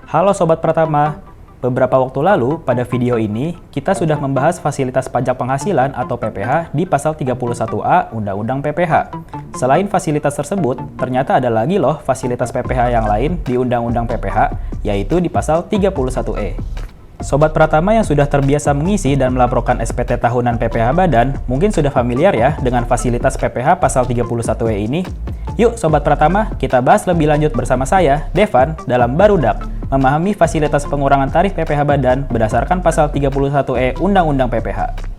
Halo Sobat Pratama, beberapa waktu lalu pada video ini kita sudah membahas fasilitas pajak penghasilan atau PPh di pasal 31A Undang-Undang PPh. Selain fasilitas tersebut, ternyata ada lagi loh fasilitas PPh yang lain di Undang-Undang PPh, yaitu di pasal 31E. Sobat Pratama yang sudah terbiasa mengisi dan melaporkan SPT tahunan PPh Badan mungkin sudah familiar ya dengan fasilitas PPh pasal 31E ini. Yuk Sobat Pratama, kita bahas lebih lanjut bersama saya, Devan, dalam Barudak, memahami fasilitas pengurangan tarif PPh Badan berdasarkan pasal 31E Undang-Undang PPh.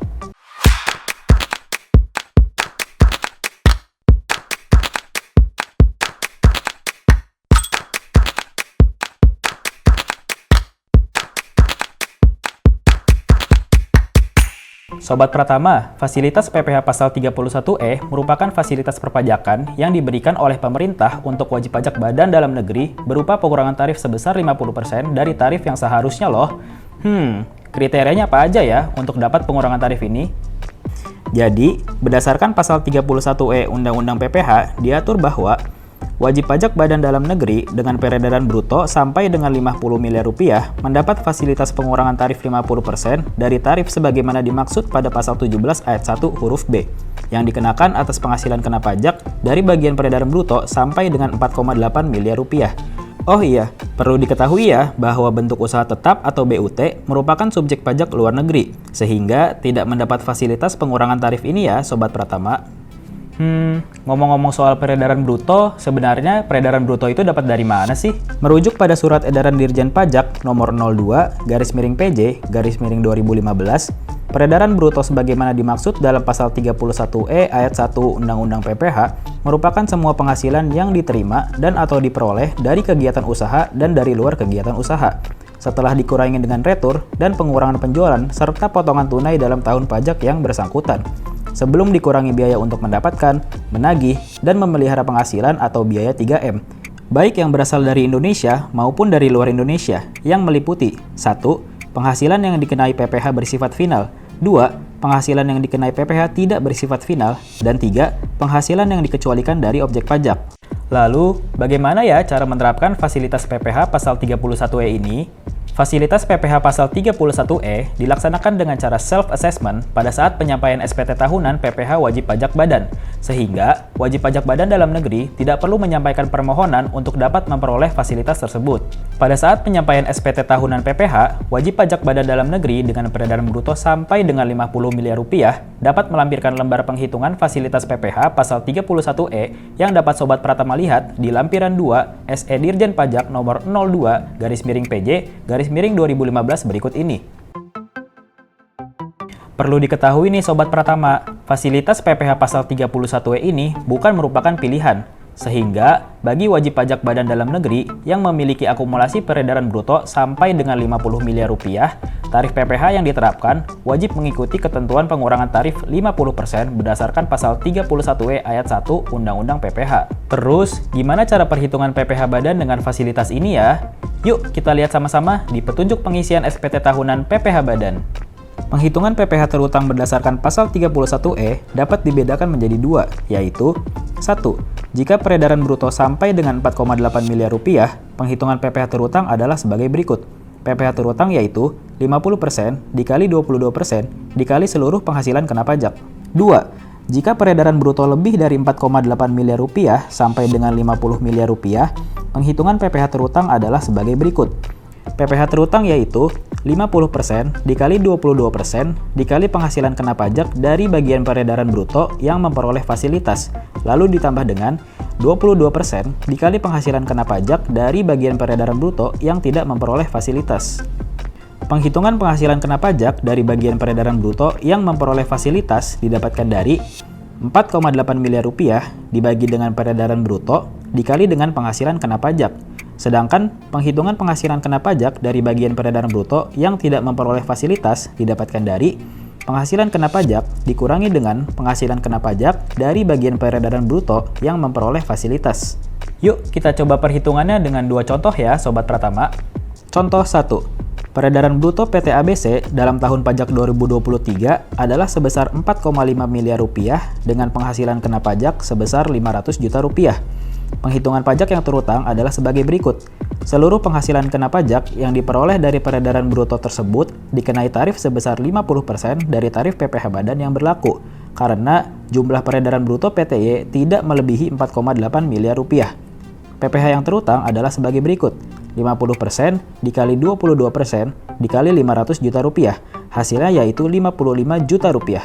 Sobat Pratama, fasilitas PPh pasal 31E merupakan fasilitas perpajakan yang diberikan oleh pemerintah untuk wajib pajak badan dalam negeri berupa pengurangan tarif sebesar 50% dari tarif yang seharusnya loh. Kriterianya apa aja ya untuk dapat pengurangan tarif ini? Jadi, berdasarkan pasal 31E Undang-Undang PPh, diatur bahwa wajib pajak badan dalam negeri dengan peredaran bruto sampai dengan 50 miliar rupiah mendapat fasilitas pengurangan tarif 50% dari tarif sebagaimana dimaksud pada pasal 17 ayat 1 huruf B yang dikenakan atas penghasilan kena pajak dari bagian peredaran bruto sampai dengan 4,8 miliar rupiah. Oh iya, perlu diketahui ya bahwa bentuk usaha tetap atau BUT merupakan subjek pajak luar negeri, sehingga tidak mendapat fasilitas pengurangan tarif ini ya Sobat Pratama. Ngomong-ngomong soal peredaran bruto, sebenarnya peredaran bruto itu dapat dari mana sih? Merujuk pada Surat Edaran Dirjen Pajak nomor 02/PJ/2015, peredaran bruto sebagaimana dimaksud dalam pasal 31E ayat 1 Undang-Undang PPh merupakan semua penghasilan yang diterima dan atau diperoleh dari kegiatan usaha dan dari luar kegiatan usaha, setelah dikurangi dengan retur dan pengurangan penjualan serta potongan tunai dalam tahun pajak yang bersangkutan, sebelum dikurangi biaya untuk mendapatkan, menagih, dan memelihara penghasilan atau biaya 3M, baik yang berasal dari Indonesia maupun dari luar Indonesia, yang meliputi 1. Penghasilan yang dikenai PPh bersifat final, 2. Penghasilan yang dikenai PPh tidak bersifat final, dan 3. Penghasilan yang dikecualikan dari objek pajak. Lalu, bagaimana ya cara menerapkan fasilitas PPh pasal 31E ini? Fasilitas PPh pasal 31E dilaksanakan dengan cara self-assessment pada saat penyampaian SPT tahunan PPh wajib pajak badan, sehingga wajib pajak badan dalam negeri tidak perlu menyampaikan permohonan untuk dapat memperoleh fasilitas tersebut. Pada saat penyampaian SPT tahunan PPh, wajib pajak badan dalam negeri dengan peredaran bruto sampai dengan 50 miliar rupiah dapat melampirkan lembar penghitungan fasilitas PPh pasal 31E yang dapat Sobat Pratama lihat di lampiran 2 SE Dirjen Pajak nomor 02/PJ/2015 berikut ini. Perlu diketahui nih Sobat Pratama, fasilitas PPh pasal 31E ini bukan merupakan pilihan, sehingga bagi wajib pajak badan dalam negeri yang memiliki akumulasi peredaran bruto sampai dengan 50 miliar rupiah, tarif PPh yang diterapkan wajib mengikuti ketentuan pengurangan tarif 50% berdasarkan pasal 31E ayat 1 Undang-Undang PPh. Terus, gimana cara perhitungan PPh badan dengan fasilitas ini ya? Yuk kita lihat sama-sama di petunjuk pengisian SPT tahunan PPh Badan. Penghitungan PPh terutang berdasarkan pasal 31E dapat dibedakan menjadi dua, yaitu 1. Jika peredaran bruto sampai dengan 4,8 miliar rupiah, penghitungan PPh terutang adalah sebagai berikut. PPh terutang yaitu 50% dikali 22% dikali seluruh penghasilan kena pajak. 2. Jika peredaran bruto lebih dari 4,8 miliar rupiah sampai dengan 50 miliar rupiah, penghitungan PPh terutang adalah sebagai berikut. PPh terutang yaitu 50% dikali 22% dikali penghasilan kena pajak dari bagian peredaran bruto yang memperoleh fasilitas, lalu ditambah dengan 22% dikali penghasilan kena pajak dari bagian peredaran bruto yang tidak memperoleh fasilitas. Penghitungan penghasilan kena pajak dari bagian peredaran bruto yang memperoleh fasilitas didapatkan dari 4,8 miliar rupiah dibagi dengan peredaran bruto dikali dengan penghasilan kena pajak. Sedangkan penghitungan penghasilan kena pajak dari bagian peredaran bruto yang tidak memperoleh fasilitas didapatkan dari penghasilan kena pajak dikurangi dengan penghasilan kena pajak dari bagian peredaran bruto yang memperoleh fasilitas. Yuk kita coba perhitungannya dengan dua contoh ya Sobat Pratama. Contoh 1. Peredaran bruto PT ABC dalam tahun pajak 2023 adalah sebesar 4,5 miliar rupiah dengan penghasilan kena pajak sebesar 500 juta rupiah. Penghitungan pajak yang terutang adalah sebagai berikut. Seluruh penghasilan kena pajak yang diperoleh dari peredaran bruto tersebut dikenai tarif sebesar 50% dari tarif PPh badan yang berlaku, karena jumlah peredaran bruto PTY tidak melebihi 4,8 miliar rupiah. PPh yang terutang adalah sebagai berikut. 50% dikali 22% dikali 500 juta rupiah. Hasilnya yaitu 55 juta rupiah.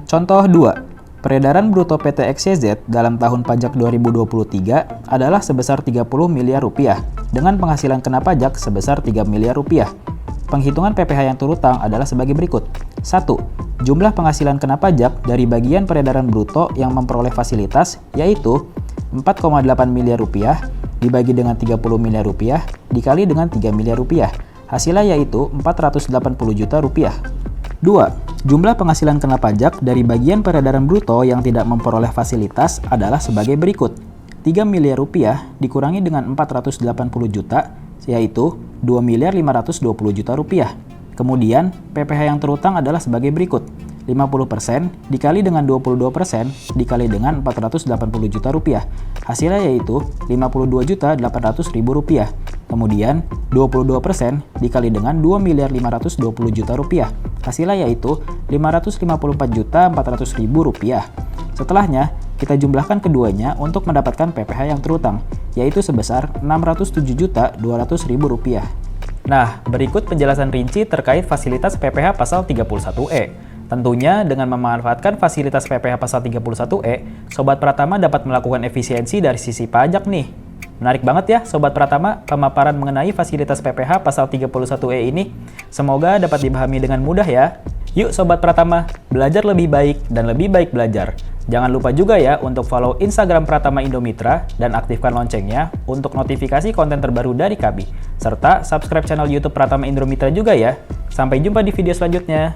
Contoh 2. Peredaran bruto PT XYZ dalam tahun pajak 2023 adalah sebesar 30 miliar rupiah dengan penghasilan kena pajak sebesar 3 miliar rupiah. Penghitungan PPh yang terutang adalah sebagai berikut. 1. Jumlah penghasilan kena pajak dari bagian peredaran bruto yang memperoleh fasilitas yaitu 4,8 miliar rupiah dibagi dengan 30 miliar rupiah dikali dengan 3 miliar rupiah. Hasilnya yaitu 480 juta rupiah. 2. Jumlah penghasilan kena pajak dari bagian peredaran bruto yang tidak memperoleh fasilitas adalah sebagai berikut. 3 miliar rupiah dikurangi dengan 480 juta, yaitu 2 miliar 520 juta rupiah. Kemudian, PPh yang terutang adalah sebagai berikut. 50% dikali dengan 22% dikali dengan 480 juta rupiah. Hasilnya yaitu 52 juta 800 ribu rupiah. Kemudian 22% dikali dengan 2 miliar 520 juta rupiah. Hasilnya yaitu 554 juta 400 ribu rupiah. Setelahnya, kita jumlahkan keduanya untuk mendapatkan PPh yang terutang, yaitu sebesar 607 juta 200 ribu rupiah. Nah, berikut penjelasan rinci terkait fasilitas PPh pasal 31E. Tentunya dengan memanfaatkan fasilitas PPh pasal 31E, Sobat Pratama dapat melakukan efisiensi dari sisi pajak nih. Menarik banget ya Sobat Pratama pemaparan mengenai fasilitas PPh pasal 31E ini. Semoga dapat dipahami dengan mudah ya. Yuk Sobat Pratama, belajar lebih baik dan lebih baik belajar. Jangan lupa juga ya untuk follow Instagram Pratama Indomitra dan aktifkan loncengnya untuk notifikasi konten terbaru dari kami. Serta subscribe channel YouTube Pratama Indomitra juga ya. Sampai jumpa di video selanjutnya.